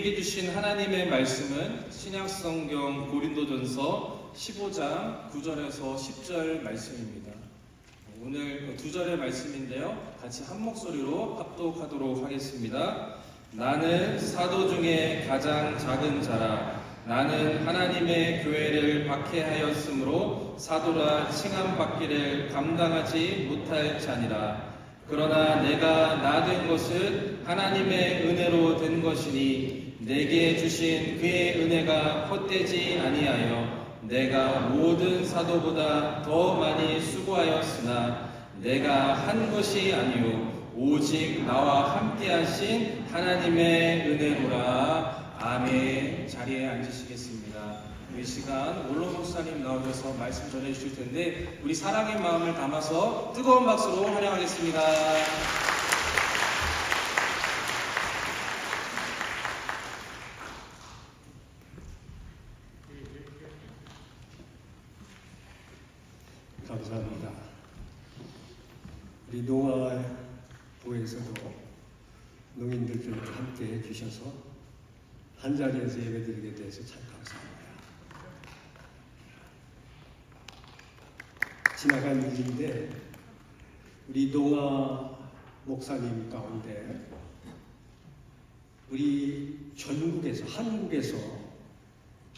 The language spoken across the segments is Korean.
우리에게 주신 하나님의 말씀은 신약성경 고린도전서 15장 9절에서 10절 말씀입니다. 오늘 두 절의 말씀인데요, 같이 한 목소리로 합독하도록 하겠습니다. 나는 사도 중에 가장 작은 자라. 나는 하나님의 교회를 박해하였으므로 사도라 칭함받기를 감당하지 못할 자니라. 그러나 내가 나 된 것은 하나님의 은혜로 된 것이니 내게 주신 그의 은혜가 헛되지 아니하여 내가 모든 사도보다 더 많이 수고하였으나 내가 한 것이 아니요 오직 나와 함께 하신 하나님의 은혜로라. 아멘. 자리에 앉으시겠습니다. 이 시간 원로 목사님 나오셔서 말씀 전해 주실 텐데 우리 사랑의 마음을 담아서 뜨거운 박수로 환영하겠습니다. 감사합니다. 우리 농아부에서도 농인들과 함께 해주셔서 한자리에서 예배드리게 돼서 참 감사합니다. 지나간 일인데 우리 농아 목사님 가운데 우리 전국에서 한국에서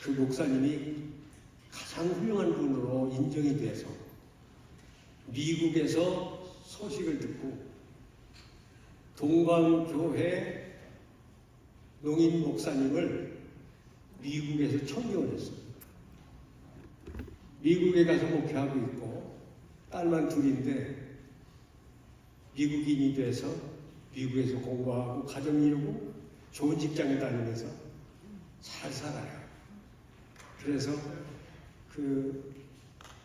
그 목사님이 가장 훌륭한 분으로 인정이 돼서 미국에서 소식을 듣고 동광교회 농인 목사님을 미국에서 청교를 했어요. 미국에 가서 목회하고 있고 딸만 둘인데 미국인이 돼서 미국에서 공부하고 가정 이루고 좋은 직장에 다니면서 잘 살아요. 그래서 그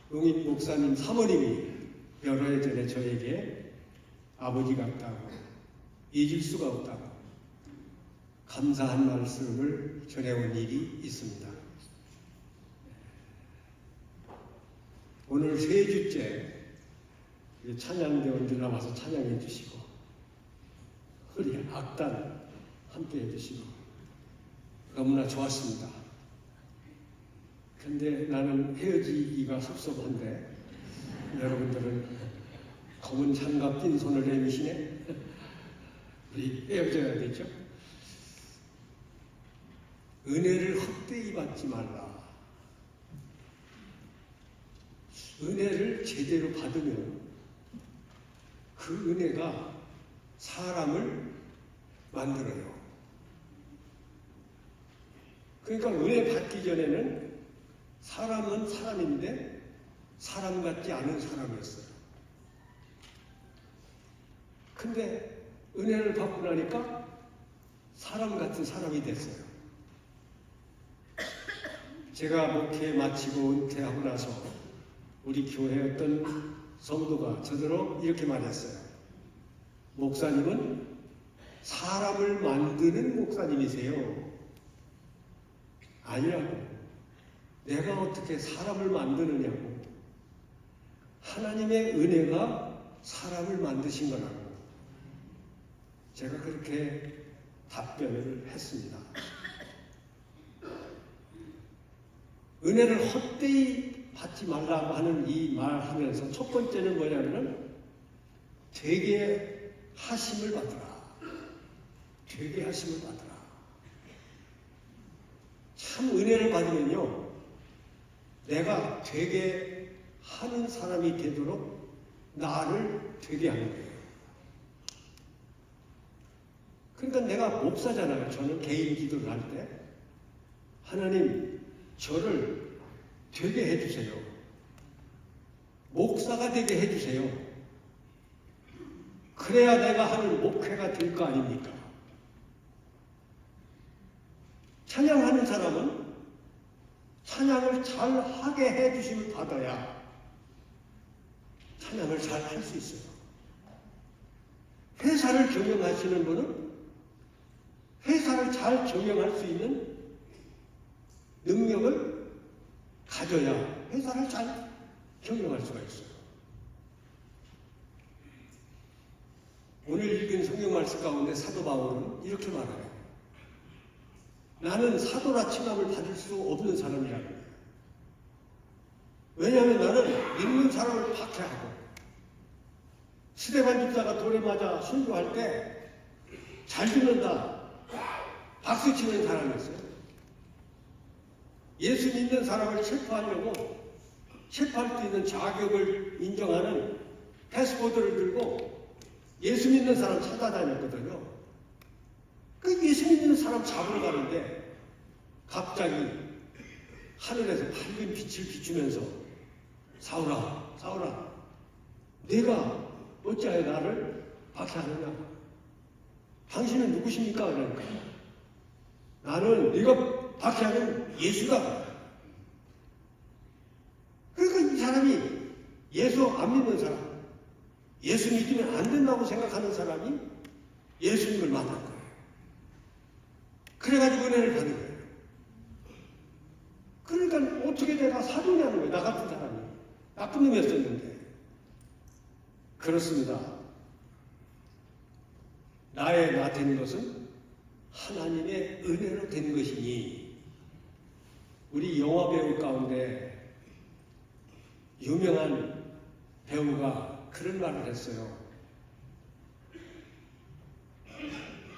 농인 목사님 사모님이 여러 해 전에 저에게 아버지 같다고 잊을 수가 없다고 감사한 말씀을 전해온 일이 있습니다. 오늘 세 주째 찬양대원들 나와서 찬양해 주시고 우리 악단 함께 해 주시고 너무나 좋았습니다. 근데 나는 헤어지기가 섭섭한데 여러분들은 검은 장갑 낀 손을 내미시네. 우리 헤어져야 되죠. 은혜를 헛되이 받지 말라. 은혜를 제대로 받으면 그 은혜가 사람을 만들어요. 그러니까 은혜 받기 전에는 사람은 사람인데 사람 같지 않은 사람이었어요. 근데 은혜를 받고 나니까 사람 같은 사람이 됐어요. 제가 목회 마치고 은퇴하고 나서 우리 교회 어떤 성도가 저더러 이렇게 말했어요. 목사님은 사람을 만드는 목사님이세요. 아니라고. 내가 어떻게 사람을 만드느냐고. 하나님의 은혜가 사람을 만드신 거라고. 제가 그렇게 답변을 했습니다. 은혜를 헛되이 받지 말라고 하는 이 말 하면서 첫 번째는 뭐냐면 되게 하심을 받으라. 되게 하심을 받으라. 참 은혜를 받으면요, 내가 되게 하는 사람이 되도록 나를 되게 하는 거예요. 그러니까 내가 목사잖아요. 저는 개인 기도를 할 때 하나님 저를 되게 해주세요. 목사가 되게 해주세요. 그래야 내가 하는 목회가 될 거 아닙니까? 찬양하는 사람은 찬양을 잘 하게 해주심을 받아야 찬양을 잘 할 수 있어요. 회사를 경영하시는 분은 회사를 잘 경영할 수 있는 능력을 가져야 회사를 잘 경영할 수가 있어요. 오늘 읽은 성경 말씀 가운데 사도 바울은 이렇게 말해요. 나는 사도라 칭함을 받을 수 없는 사람이라는 거예요. 왜냐하면 나는 믿는 사람을 박해하고 스데반 집사가 돌에 맞아 순교할 때 잘 죽는다 박수 치는 사람이었어요. 예수 믿는 사람을 체포하려고 체포할 수 있는 자격을 인정하는 패스포드를 들고 예수 믿는 사람 찾아다녔거든요. 그 예수 믿는 사람 잡으러 가는데 갑자기 하늘에서 밝은 빛을 비추면서 사울아, 사울아, 네가 어찌하여 나를 박해하느냐? 당신은 누구십니까? 그러니까 나는 네가 박해하는 예수다. 그러니까 이 사람이 예수 안 믿는 사람, 예수 믿으면 안 된다고 생각하는 사람이 예수님을 만난 거예요. 그래가지고 은혜를 받는 거예요. 그러니까 어떻게 내가 사도냐는 거예요. 나 같은 사람이. 나쁜 놈이었었는데. 그렇습니다. 나의 나 된 것은 하나님의 은혜로 된 것이니, 우리 영화 배우 가운데 유명한 배우가 그런 말을 했어요.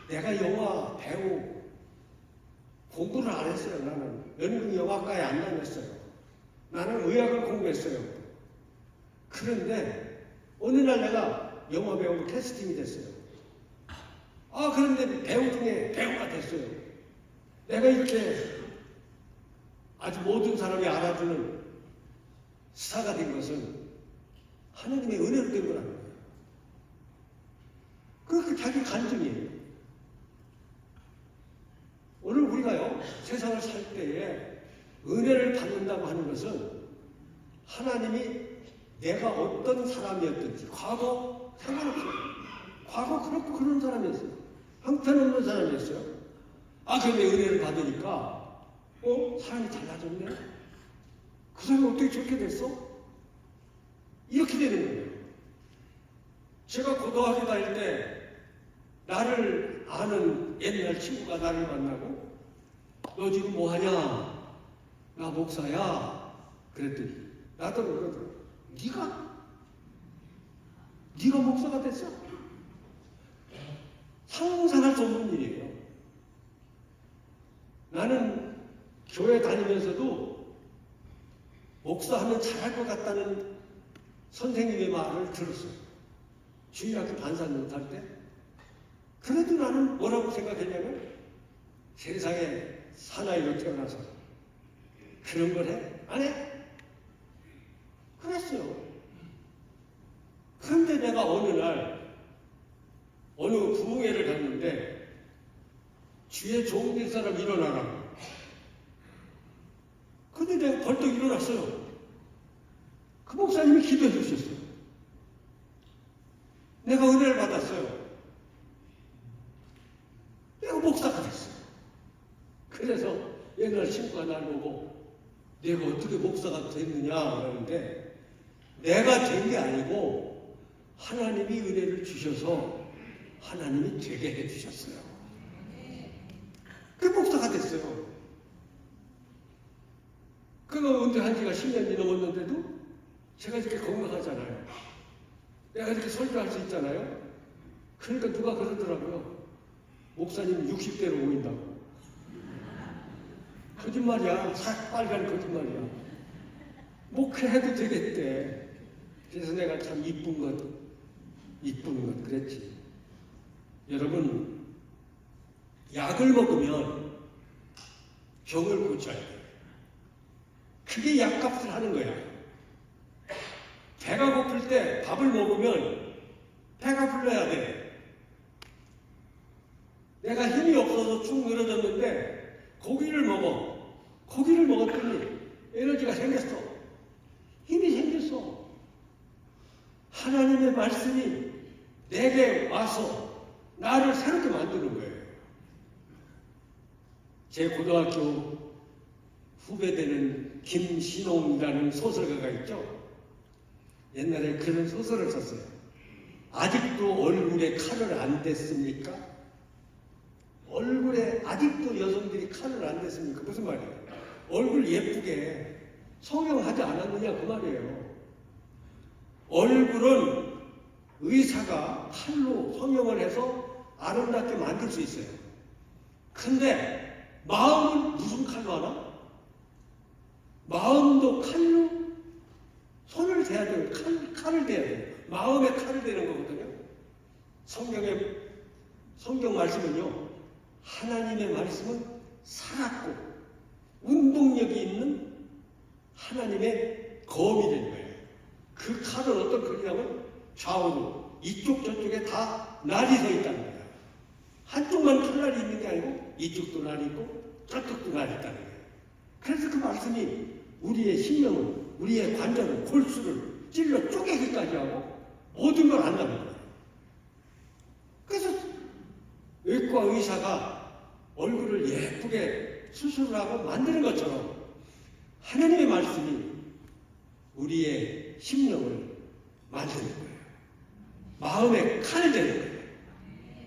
내가 영화 배우 공부를 안 했어요. 나는 연극영화과에 안 다녔어요. 나는 의학을 공부했어요. 그런데 어느 날 내가 영화 배우로 캐스팅이 됐어요. 그런데 배우 중에 배우가 됐어요. 내가 이렇게 아주 모든 사람이 알아주는 스타가 된 것은 하나님의 은혜로 된 거라는 거예요. 그렇게 자기 간증이에요. 오늘 우리가요, 세상을 살 때에 은혜를 받는다고 하는 것은 하나님이 내가 어떤 사람이었든지 과거 상관없어요. 과거 그렇고 그런 사람이었어요. 형편없는 사람이었어요. 그런데 은혜를 받으니까 사람이 달라졌네? 그 사람이 어떻게 저렇게 됐어? 이렇게 되는 거예요. 제가 고등학교 다닐 때 나를 아는 옛날 친구가 나를 만나고 너 지금 뭐하냐? 나 목사야. 그랬더니 나도 그러더라고. 네가 목사가 됐어? 상상할 수 없는 일이에요. 나는 교회 다니면서도 목사하면 잘할 것 같다는 선생님의 말을 들었어요. 주일학교 반사 못할 때. 그래도 나는 뭐라고 생각했냐면 세상에 사나이로 태어나서 그런 걸 해? 안 해? 그랬어요. 그런데 내가 어느 날 어느 부흥회를 갔는데 주에 좋은 될 사람 일어나라고. 근데 내가 벌떡 일어났어요. 그 목사님이 기도해 주셨어요. 내가 은혜를 받았어요. 내가 목사가 됐어요. 그래서 옛날 친구가 날 보고 내가 어떻게 목사가 됐느냐 그러는데 내가 된 게 아니고 하나님이 은혜를 주셔서 하나님이 되게 해주셨어요. 그 목사가 됐어요. 그거 은퇴한 지가 10년이 넘었는데도 제가 이렇게 건강하잖아요. 내가 이렇게 설교할 수 있잖아요. 그러니까 누가 그러더라고요. 목사님 60대로 보인다고. 거짓말이야. 빨간 거짓말이야. 목회해도 되겠대. 그래서 내가 참 이쁜 것 그랬지. 여러분, 약을 먹으면 병을 고쳐야 돼. 그게 약값을 하는 거야. 배가 고플 때 밥을 먹으면 배가 불러야 돼. 내가 힘이 없어서 축 늘어졌는데 고기를 먹어. 고기를 먹었더니 에너지가 생겼어. 힘이 생겼어. 하나님의 말씀이 내게 와서 나를 새롭게 만드는 거예요. 제 고등학교 후배되는 김신홍이라는 소설가가 있죠. 옛날에 그런 소설을 썼어요. 아직도 얼굴에 칼을 안 댔습니까? 얼굴에 아직도 여성들이 칼을 안 댔습니까? 무슨 말이에요? 얼굴 예쁘게 성형하지 않았느냐 그 말이에요. 얼굴은 의사가 칼로 성형을 해서 아름답게 만들 수 있어요. 근데 마음은 무슨 칼로 하나? 마음도 칼로 손을 대야 돼요. 칼을 대야 돼요. 마음에 칼을 대는 거거든요. 성경 말씀은요, 하나님의 말씀은 살았고 운동력이 있는 하나님의 검이 되는 거예요. 그 칼은 어떤 칼이냐면 좌우로 이쪽 저쪽에 다 날이 서 있다는 거예요. 한쪽만 칼날이 있는 게 아니고 이쪽도 날이 있고 저쪽도 날이 있다는 거예요. 그래서 그 말씀이 우리의 심령을, 우리의 관절을, 골수를 찔러 쪼개기까지 하고 모든 걸 안다는 거예요. 그래서 외과 의사가 얼굴을 예쁘게 수술을 하고 만드는 것처럼 하나님의 말씀이 우리의 심령을 만드는 거예요. 마음에 칼 되는 거예요.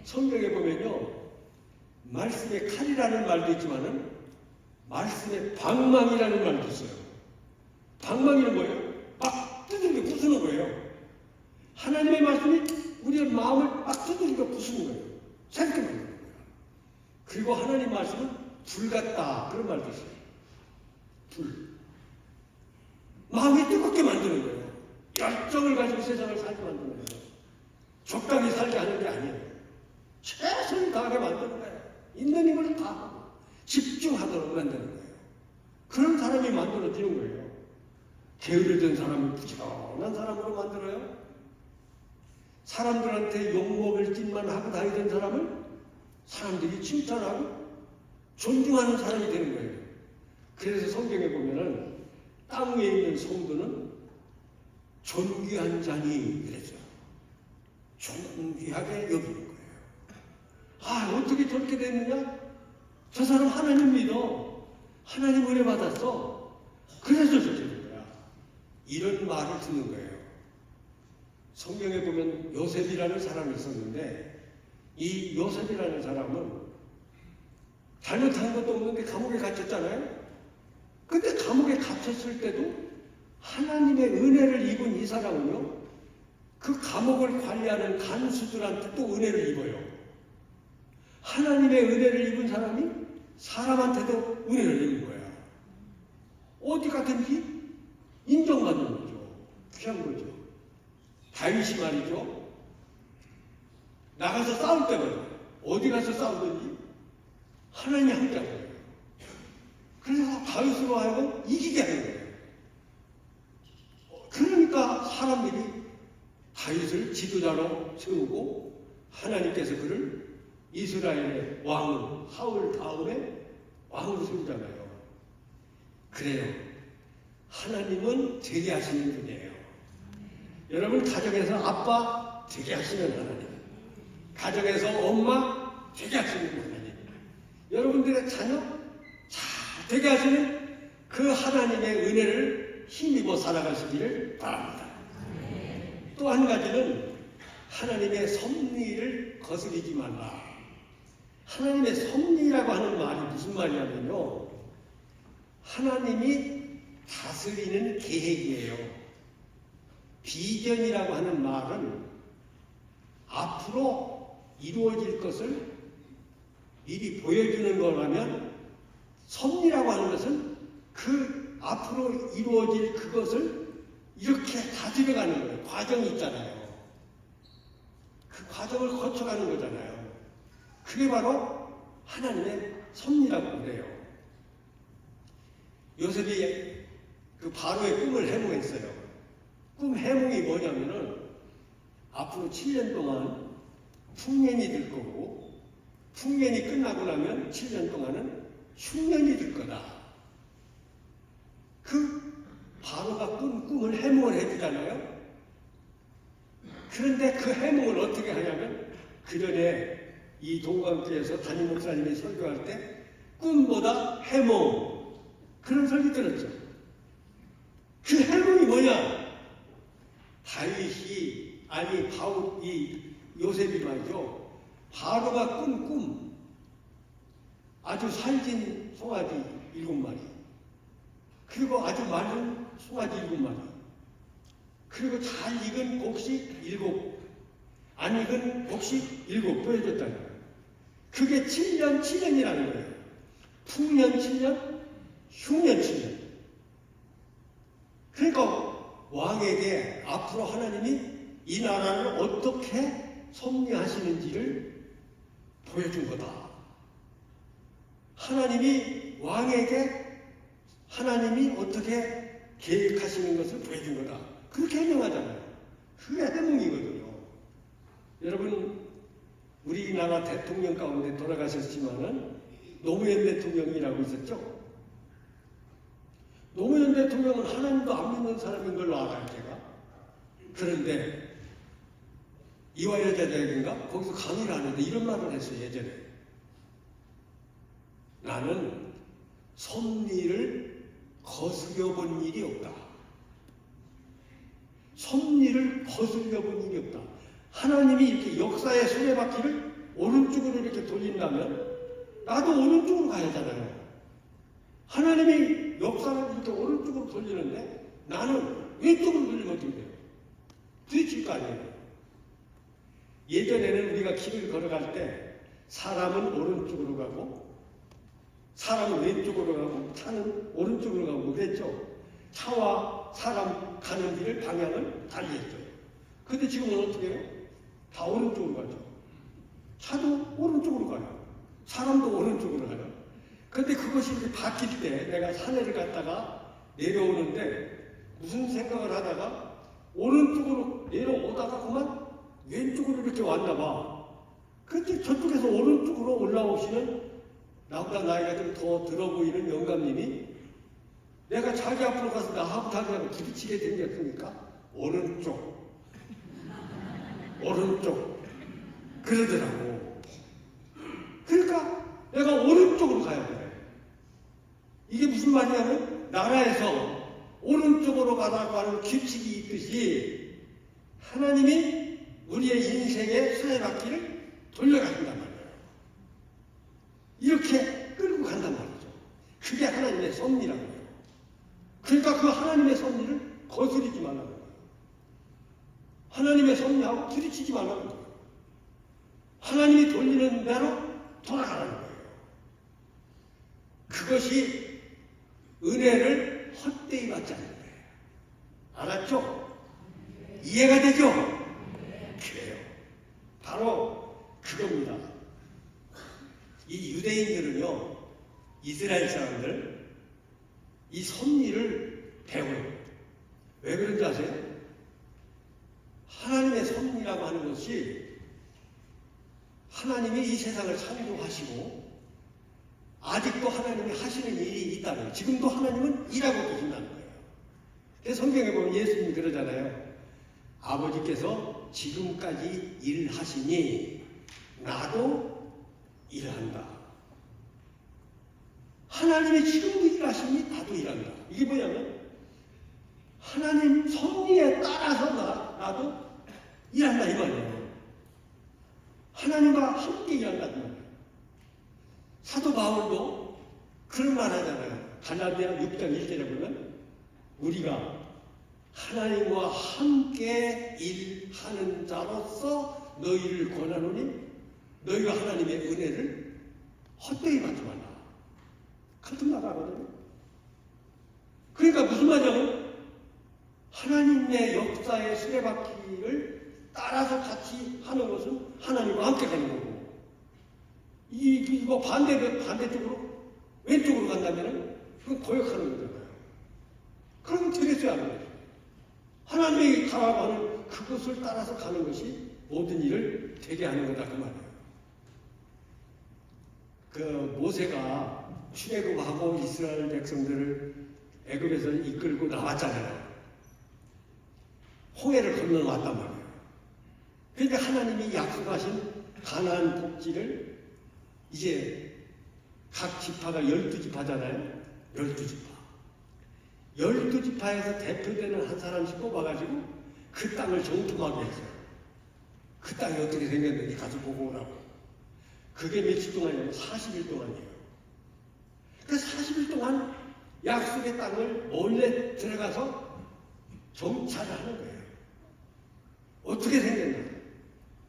성경에 보면요, 말씀에 칼이라는 말도 있지만은 말씀에 방망이라는 말도 있어요. 방망이는 뭐예요? 막 두들겨 부수는 거예요. 하나님의 말씀이 우리의 마음을 막 두들겨 부수는 거예요. 새롭게 만드는 거예요. 그리고 하나님 말씀은 불 같다 그런 말도 있어요. 불. 마음이 뜨겁게 만드는 거예요. 열정을 가지고 세상을 살게 만드는 거예요. 적당히 살게 하는 게 아니에요. 최선을 다하게 만드는 거예요. 있는 힘을 다하고 집중하도록 만드는 거예요. 그런 사람이 만들어지는 거예요. 게으르던 사람을 부지런한 사람으로 만들어요. 사람들한테 욕먹을 짓만 하고 다니던 사람을 사람들이 칭찬하고 존중하는 사람이 되는 거예요. 그래서 성경에 보면은 땅 위에 있는 성도는 존귀한 자니 이랬죠. 존귀하게 여기는 거예요. 아, 어떻게 저렇게 됐느냐? 저 사람 하나님 믿어. 하나님 은혜 받았어. 그래서 저렇게 된 거야. 이런 말을 듣는 거예요. 성경에 보면 요셉이라는 사람이 있었는데 이 요셉이라는 사람은 잘못한 것도 없는데 감옥에 gat혔잖아요. 근데 감옥에 갇혔을 때도 하나님의 은혜를 입은 이 사람은요, 그 감옥을 관리하는 간수들한테 또 은혜를 입어요. 하나님의 은혜를 입은 사람이 사람한테도 은혜를 입는 거야. 어디 가든지 인정받는 거죠. 귀한 거죠. 다윗이 말이죠, 나가서 싸울 때마다 어디 가서 싸우든지 하나님이 함께 하는 거예요. 그래서 다윗으로 하여금 이기게 하는 거예요. 그러니까 사람들이 다윗을 지도자로 세우고 하나님께서 그를 이스라엘의 왕 사울 다음에 왕으로 세우잖아요. 그래요. 하나님은 되게 하시는 분이에요. 여러분 가정에서 아빠 되게 하시는 하나님, 가정에서 엄마 되게 하시는 하나님, 여러분들의 자녀 잘 되게 하시는 그 하나님의 은혜를 힘입어 살아가시기를 바랍니다. 또 한 가지는 하나님의 섭리를 거스르지 말라. 하나님의 섭리라고 하는 말이 무슨 말이냐면요, 하나님이 다스리는 계획이에요. 비전이라고 하는 말은 앞으로 이루어질 것을 미리 보여주는 거라면, 섭리라고 하는 것은 그 앞으로 이루어질 그것을 이렇게 다스려가는 거예요. 과정이 있잖아요. 그 과정을 거쳐가는 거잖아요. 그게 바로 하나님의 섭리라고 그래요. 요셉이 그 바로의 꿈을 해몽했어요. 꿈 해몽이 뭐냐면은 앞으로 7년 동안 풍년이 들 거고, 풍년이 끝나고 나면 7년 동안은 흉년이 들 거다. 그 바로가 꾼 꿈을 해몽을 해주잖아요. 그런데 그 해몽을 어떻게 하냐면, 그 전에 이 동방교회에서 담임 목사님이 설교할 때 꿈보다 해몽, 그런 설교 들었죠. 그 해몽이 뭐냐? 다윗이, 아니 이 요셉이 말이죠, 바로가 꾼 꿈, 아주 살진 송아지 7마리, 그리고 아주 마른 송아지 7마리, 그리고 잘 익은 곡식 7, 안 익은 곡식 7 보여줬다는 거예요. 그게 7년 7년이라는 거예요. 풍년 7년, 흉년 7년. 그러니까 왕에게 앞으로 하나님이 이 나라를 어떻게 섭리하시는지를 보여준 거다. 하나님이 왕에게 하나님이 어떻게 계획하시는 것을 보여준 거다. 그렇게 해명하잖아요. 그게 해몽이거든요. 여러분, 우리나라 대통령 가운데 돌아가셨지만은 노무현 대통령이라고 있었죠. 노무현 대통령은 하나님도 안 믿는 사람인 걸로 알아요, 제가. 그런데 이화여자대학인가? 거기서 강의를 하는데 이런 말을 했어요, 예전에. 나는 섭리를 거스려 본 일이 없다. 섭리를 거스려 본 일이 없다. 하나님이 이렇게 역사의 수레바퀴를 오른쪽으로 이렇게 돌린다면 나도 오른쪽으로 가야 하잖아요. 하나님이 역사를 이렇게 오른쪽으로 돌리는데 나는 왼쪽으로 돌리면 어떻게 돼요? 부딪힐 거 아니에요. 예전에는 우리가 길을 걸어갈 때 사람은 오른쪽으로 가고 사람은 왼쪽으로 가고 차는 오른쪽으로 가고 그랬죠. 차와 사람 가는 길을 방향을 달리했죠. 근데 지금은 어떻게 해요? 다 오른쪽으로 가죠. 차도 오른쪽으로 가요. 사람도 오른쪽으로 가요. 근데 그것이 이렇게 바뀔 때 내가 산에를 갔다가 내려오는데 무슨 생각을 하다가 오른쪽으로 내려오다가 그만 왼쪽으로 이렇게 왔나 봐. 그때 저쪽에서 오른쪽으로 올라오시는 나보다 나이가 좀 더 들어 보이는 영감님이 내가 자기 앞으로 가서 나하고 자기하고 부딪히게 생겼으니까 오른쪽 그러더라고. 그러니까 내가 오른쪽으로 가야 돼. 이게 무슨 말이냐면 나라에서 오른쪽으로 가라고 하는 규칙이 있듯이 하나님이 우리의 인생의 수레바퀴를 돌려간단 말이에요. 이렇게 끌고 간단 말이죠. 그게 하나님의 섭리라고 해요. 그러니까 그 하나님의 섭리를 거스르지 말라는 거예요. 하나님의 섭리하고 부딪히지 말라는 거예요. 하나님이 돌리는 대로 돌아가라는 거예요. 그것이 은혜를 헛되이 받지 않는 거예요. 알았죠? 이해가 되죠? 그래요. 바로 그겁니다. 이 유대인들은요, 이스라엘 사람들, 이 섭리를 배워요. 왜 그런지 아세요? 하나님의 섭리라고 하는 것이 하나님이 이 세상을 창조하시고 아직도 하나님이 하시는 일이 있다는, 지금도 하나님은 일하고 계신다는 거예요. 그래서 성경에 보면 예수님이 그러잖아요. 아버지께서 지금까지 일하시니 나도 일한다. 하나님이 지금도 일하시니 나도 일한다. 이게 뭐냐면 하나님 섭리에 따라서 나도 일한다 이 말이에요. 하나님과 함께 일한다는 말이에요. 사도 바울도 그런 말 하잖아요. 갈라디아 6장 1절에 보면 우리가 하나님과 함께 일하는 자로서 너희를 권하노니 너희가 하나님의 은혜를 헛되이 받지 말라. 같은 말 하거든요. 그러니까 무슨 말이냐면 하나님의 역사의 수레바퀴를 따라서 같이 하는 것은 하나님과 함께 가는 거고, 이거 반대쪽으로 왼쪽으로 간다면 그건 고역하는 거잖아요. 그럼 되겠어요, 안 되겠어요? 하나님이 가라고 하는 그것을 따라서 가는 것이 모든 일을 되게 하는 거다 그 말이에요. 그 모세가 출애굽하고 이스라엘 백성들을 애굽에서 이끌고 나왔잖아요. 홍해를 건너왔단 말이에요. 그러니까 하나님이 약속하신 가나안 복지를 이제 각 지파가 12지파잖아요. 12지파. 12지파에서 대표되는 한 사람씩 뽑아가지고 그 땅을 정통하게 했어요. 그 땅이 어떻게 생겼는지 가서 보고 오라고. 그게 며칠 동안이냐면 40일 동안이에요. 그 40일 동안 약속의 땅을 몰래 들어가서 정찰을 하는 거예요. 어떻게 생겼나?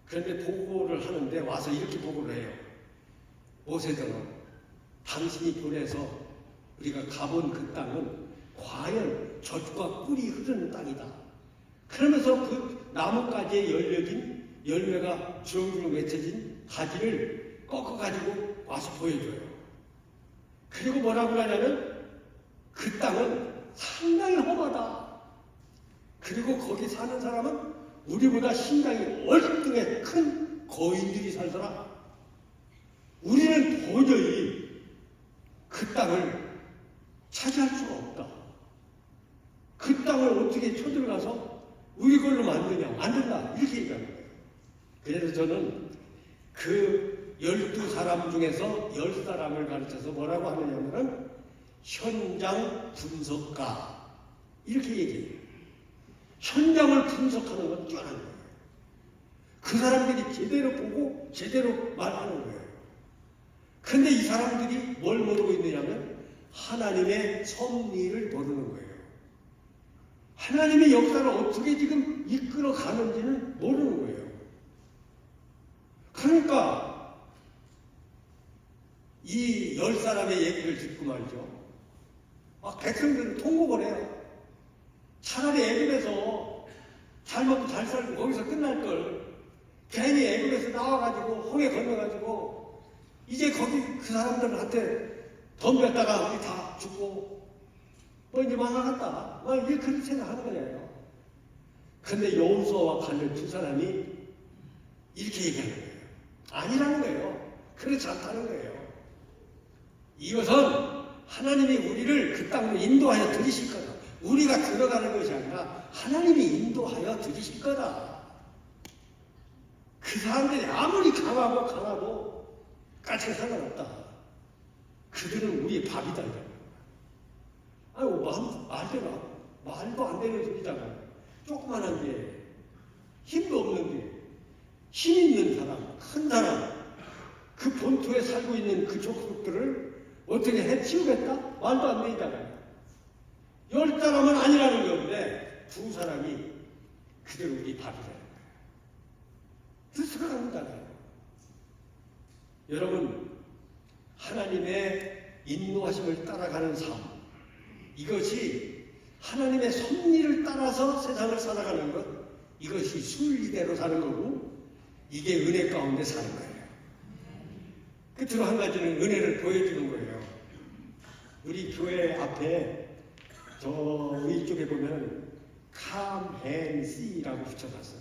그런데 보고를 하는데 와서 이렇게 보고를 해요. 모세들은 당신이 보내서 우리가 가본 그 땅은 과연 젖과 꿀이 흐르는 땅이다. 그러면서 그 나뭇가지에 열매가 주렁주렁 맺혀진 가지를 꺾어가지고 와서 보여줘요. 그리고 뭐라고 하냐면 그 땅은 상당히 험하다. 그리고 거기 사는 사람은 우리보다 신장이 월등히 큰 거인들이 살더라. 우리는 도저히 그 땅을 차지할 수가 없다. 그 땅을 어떻게 쳐들어가서 우리 걸로 만드냐? 안 된다. 이렇게 얘기하는 거예요. 그래서 저는 그 12사람 중에서 10사람을 가르쳐서 뭐라고 하느냐면 현장 분석가 이렇게 얘기해요. 현장을 분석하는 건 뛰어난 거예요. 그 사람들이 제대로 보고 제대로 말하는 거예요. 근데 이 사람들이 뭘 모르고 있느냐면 하나님의 섭리를 모르는 거예요. 하나님의 역사를 어떻게 지금 이끌어 가는지는 모르는 거예요. 그러니까 이 10사람의 얘기를 듣고 말이죠. 막 백성들은 통곡을 해요. 차라리 애굽에서 잘 먹고 잘 살고 거기서 끝날 걸 괜히 애굽에서 나와가지고 홍해 건너가지고 이제 거기 그 사람들한테 덤볐다가 우리 다 죽고 뭐 이제 망하겠다. 막 이게 그렇게 생각하는 거예요. 근데 여호수아와 갈렙 두 사람이 이렇게 얘기하는 거예요. 아니라는 거예요. 그렇지 않다는 거예요. 이것은 하나님이 우리를 그 땅으로 인도하여 들이실 거다. 우리가 들어가는 것이 아니라 하나님이 인도하여 들이실 거다. 그 사람들이 아무리 강하고 까치 상관없다. 그들은 우리의 밥이다. 아이고 말도 안 되는 소리잖아. 조그만한 게 힘도 없는 게 힘 있는 사람, 큰 사람, 그 본토에 살고 있는 그 족속들을 어떻게 해치우겠다? 말도 안 되잖아요. 10사람은 아니라는 건데 두 사람이 그대로 우리 밥이라는 거예요. 들어갑니다요. 여러분, 하나님의 인도하심을 따라가는 삶, 이것이 하나님의 섭리를 따라서 세상을 살아가는 것, 이것이 순리대로 사는 거고 이게 은혜 가운데 사는 거예요. 끝으로 한 가지는 은혜를 보여주는 거예요. 우리 교회 앞에 저 위쪽에 보면 Come and See라고 붙여놨어요.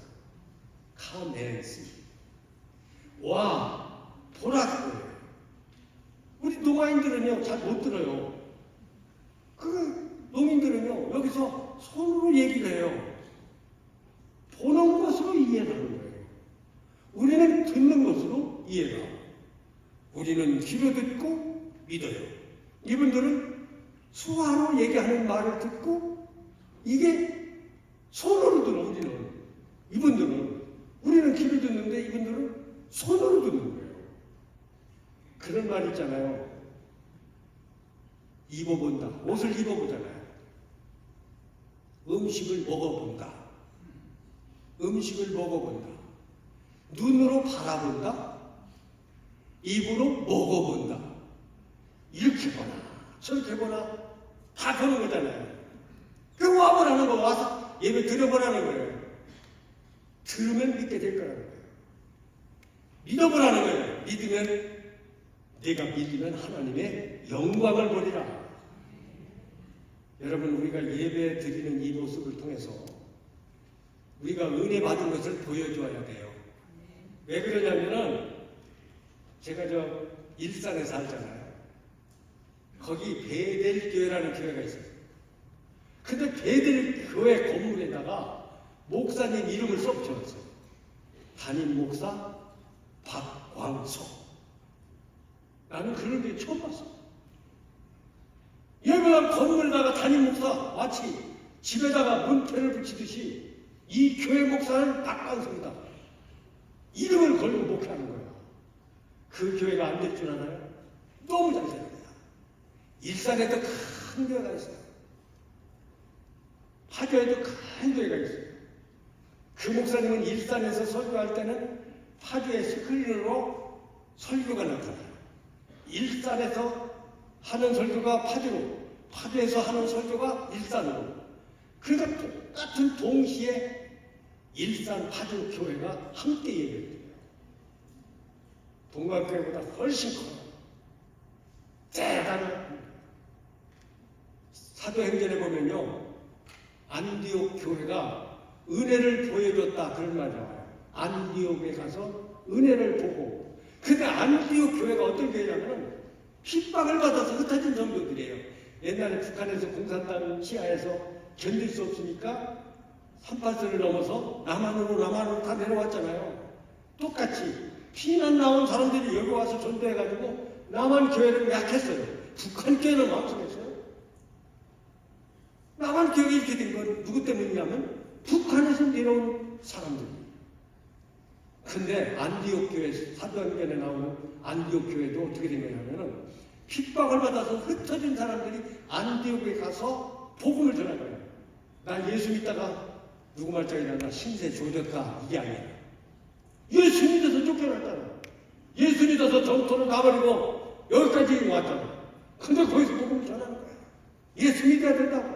Come and See. 와, 보라는 거예요. 우리 노마인들은요 잘 못 들어요. 그 농민들은요 여기서 손으로 얘기를 해요. 보는 것으로 이해를 하는 거예요. 우리는 듣는 것으로 이해를 하고 우리는 귀로 듣고 믿어요. 이분들은 수화로 얘기하는 말을 듣고 이게 손으로 들어. 우리는 귀로 듣는데 이분들은 손으로 듣는 거예요. 그런 말 있잖아요. 입어본다. 옷을 입어보잖아요. 음식을 먹어본다. 눈으로 바라본다. 입으로 먹어본다. 이렇게 보나 저렇게 보나 다 보는 거잖아요. 그 와보라는 거 와서 예배 드려보라는 거예요. 들으면 믿게 될 거라는 거예요. 믿어보라는 거예요. 믿으면 내가 믿으면 하나님의 영광을 보리라. 여러분, 우리가 예배 드리는 이 모습을 통해서 우리가 은혜 받은 것을 보여줘야 돼요. 왜 그러냐면은 제가 저 일산에 살잖아요. 거기 베델 교회라는 교회가 있어요. 근데 베델 교회 건물에다가 목사님 이름을 써붙여놨어요. 담임 목사 박광석. 나는 그런 데 처음 봤어. 여기가 건물에다가 담임 목사 마치 집에다가 문패를 붙이듯이 이 교회 목사는 박광석이다. 이름을 걸고 목회하는 거야. 그 교회가 안 될 줄 알아요? 너무 잘 살아요. 일산에도 큰 교회가 있어요. 파주에도 큰 교회가 있어요. 그 목사님은 일산에서 설교할 때는 파주의 스크린으로 설교가 나타나요. 일산에서 하는 설교가 파주로, 파주에서 하는 설교가 일산으로. 그러니까 똑같은 동시에 일산, 파주 교회가 함께 예배해요. 동갑교회보다 훨씬 커요. 대단한. 사도행전에 보면요, 안디옥 교회가 은혜를 보여줬다 그런 말이 나와요. 안디옥에 가서 은혜를 보고. 근데 안디옥 교회가 어떤 교회냐면 핍박을 받아서 흩어진 성도들이에요. 옛날에 북한에서 공산당 시하에서 견딜 수 없으니까 38선을 넘어서 남한으로 다 내려왔잖아요. 똑같이 피난 나온 사람들이 여기 와서 전도해가지고 남한 교회는 약했어요. 북한 교회는 왕성했어요. 남한 교회 이렇게 된 건 누구 때문이냐면 북한에서 내려온 사람들. 근데 안디옥 교회, 사도행전에 나오는 안디옥 교회도 어떻게 된 거냐면은 핍박을 받아서 흩어진 사람들이 안디옥에 가서 복음을 전한 거예요. 난 예수 믿다가 누구 말장이나 나 신세 조졌다 이게 아니에요. 예수 믿어서 쫓겨났잖아. 예수 믿어서 정토를 가버리고 여기까지 왔잖아. 근데 거기서 복음을 전하는 거야. 예수 믿어야 된다고.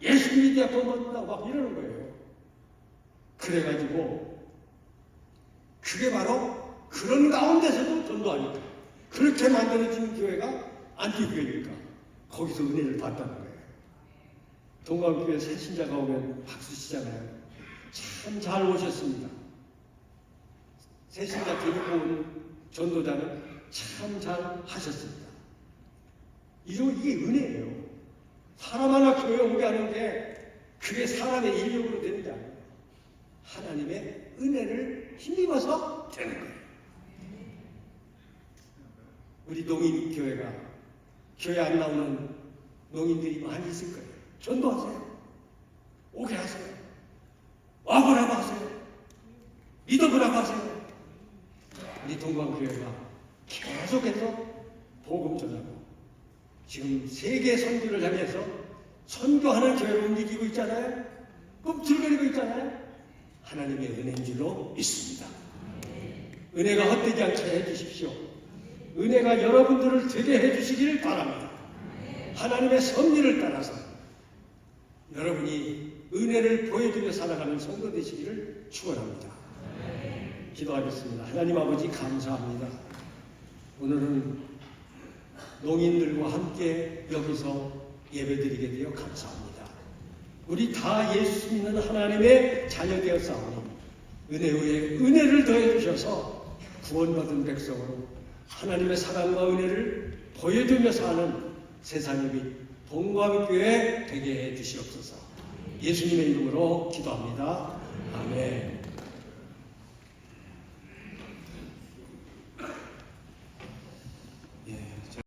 예수 믿어야 돈 받는다고 막 이러는 거예요. 그래가지고 그게 바로 그런 가운데서도 전도하니까 그렇게 만들어진 교회가 안디교회니까 거기서 은혜를 받다는 거예요. 동감교회 새 신자가 오면 박수 치잖아요. 참 잘 오셨습니다. 새 신자 데리고 온 전도자는 참 잘 하셨습니다. 이게 은혜예요. 사람 하나 교회 오게 하는 게 그게 사람의 인력으로 되는 게 아니에요. 하나님의 은혜를 힘입어서 되는 거예요. 우리 농인교회가 교회 안 나오는 농인들이 많이 있을 거예요. 전도하세요. 오게 하세요. 와보라고 하세요. 믿어보라고 하세요. 우리 동방교회가 계속해서 복음 전하고 지금 세계 선교를 향해서 선교하는 교회로 움직이고 있잖아요. 꿈틀거리고 있잖아요. 하나님의 은혜인 줄로 믿습니다. 은혜가 헛되지 않게 해주십시오. 은혜가 여러분들을 되게 해주시기를 바랍니다. 하나님의 섭리를 따라서 여러분이 은혜를 보여주며 살아가는 성도 되시기를 축원합니다. 기도하겠습니다. 하나님 아버지 감사합니다. 오늘은 농인들과 함께 여기서 예배드리게 되어 감사합니다. 우리 다 예수 믿는 하나님의 자녀 되었사오니 은혜 위에 은혜를 더해 주셔서 구원받은 백성으로 하나님의 사랑과 은혜를 보여주며 사는 세상의 빛 동감교회 되게 해 주시옵소서. 예수님의 이름으로 기도합니다. 아멘.